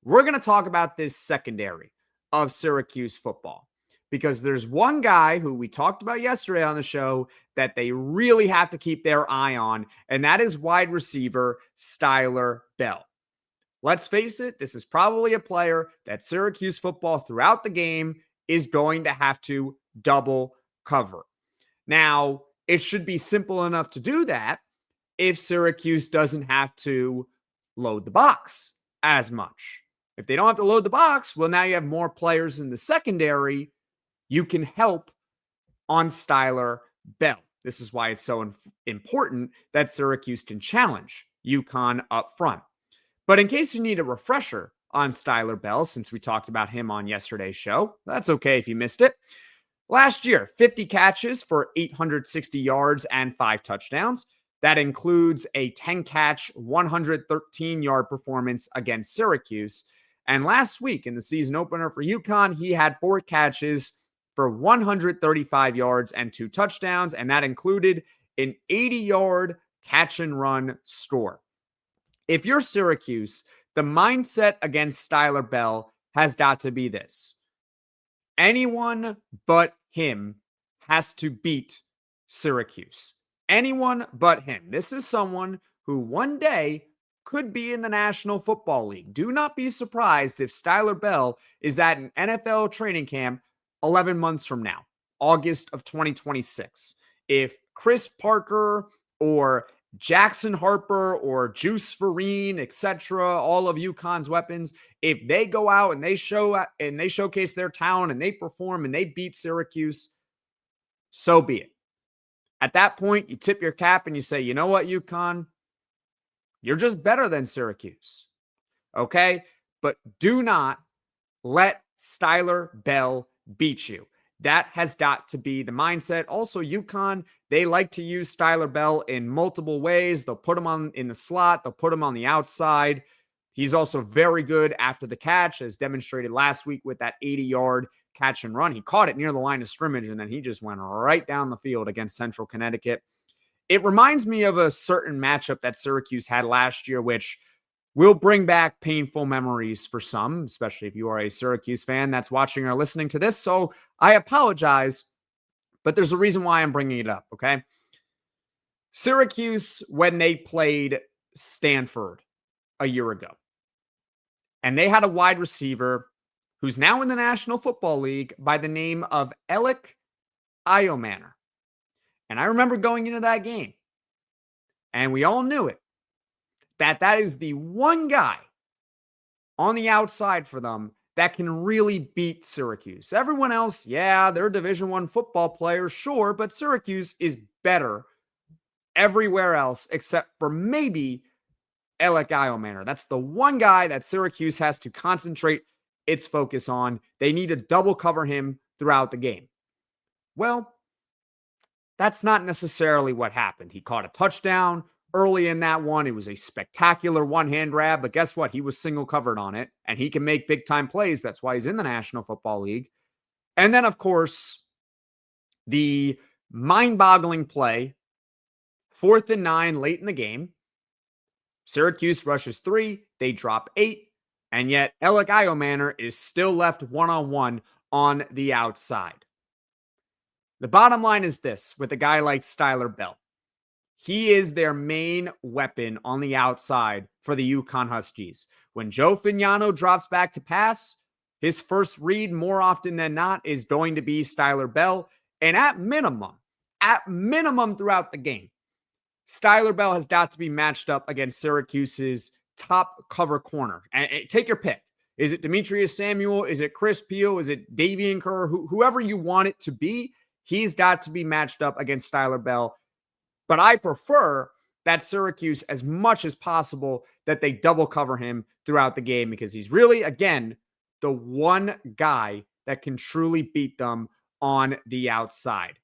we're going to talk about this secondary of Syracuse football because there's one guy who we talked about yesterday on the show that they really have to keep their eye on, and that is wide receiver Skyler Bell. Let's face it, this is probably a player that Syracuse football throughout the game is going to have to double cover. Now, it should be simple enough to do that if Syracuse doesn't have to load the box as much. If they don't have to load the box, well, now you have more players in the secondary. You can help on Skyler Bell. This is why it's so important that Syracuse can challenge UConn up front. But in case you need a refresher on Skyler Bell, since we talked about him on yesterday's show, that's okay if you missed it. Last year, 50 catches for 860 yards and 5 touchdowns. That includes a 10-catch, 113-yard performance against Syracuse. And last week in the season opener for UConn, he had 4 catches for 135 yards and 2 touchdowns, and that included an 80-yard catch-and-run score. If you're Syracuse, the mindset against Skyler Bell has got to be this. Anyone but him has to beat Syracuse. Anyone but him. This is someone who one day could be in the National Football League. Do not be surprised if Skyler Bell is at an NFL training camp 11 months from now, August of 2026. If Chris Parker or Jackson Harper or Juice Vereen, etc., all of UConn's weapons, if they go out and they showcase their talent and they perform and they beat Syracuse, so be it. At that point, you tip your cap and you say, you know what, UConn? You're just better than Syracuse. Okay? But do not let Skyler Bell beat you. That has got to be the mindset. Also, UConn, they like to use Skyler Bell in multiple ways. They'll put him in the slot. They'll put him on the outside. He's also very good after the catch, as demonstrated last week with that 80-yard catch and run. He caught it near the line of scrimmage, and then he just went right down the field against Central Connecticut. It reminds me of a certain matchup that Syracuse had last year, which will bring back painful memories for some, especially if you are a Syracuse fan that's watching or listening to this. So I apologize, but there's a reason why I'm bringing it up, okay? Syracuse, when they played Stanford a year ago, and they had a wide receiver who's now in the National Football League by the name of Alec Iomanner. And I remember going into that game, and we all knew it, that is the one guy on the outside for them that can really beat Syracuse. Everyone else, yeah, they're Division I football players, sure, but Syracuse is better everywhere else except for maybe Alec Iomanner. That's the one guy that Syracuse has to concentrate its focus on. They need to double cover him throughout the game. Well, that's not necessarily what happened. He caught a touchdown early in that one. It was a spectacular one-hand grab, but guess what? He was single covered on it, and he can make big-time plays. That's why he's in the National Football League. And then, of course, the mind-boggling play, 4th and 9 late in the game. Syracuse rushes 3, they drop 8, and yet Alec Iomanner is still left one-on-one on the outside. The bottom line is this with a guy like Skyler Bell. He is their main weapon on the outside for the UConn Huskies. When Joe Fignano drops back to pass, his first read more often than not is going to be Skyler Bell. And at minimum throughout the game, Skyler Bell has got to be matched up against Syracuse's top cover corner. And take your pick. Is it Demetrius Samuel? Is it Chris Peel? Is it Davian Kerr? Whoever you want it to be, he's got to be matched up against Skyler Bell. But I prefer that Syracuse, as much as possible, that they double cover him throughout the game because he's really, again, the one guy that can truly beat them on the outside.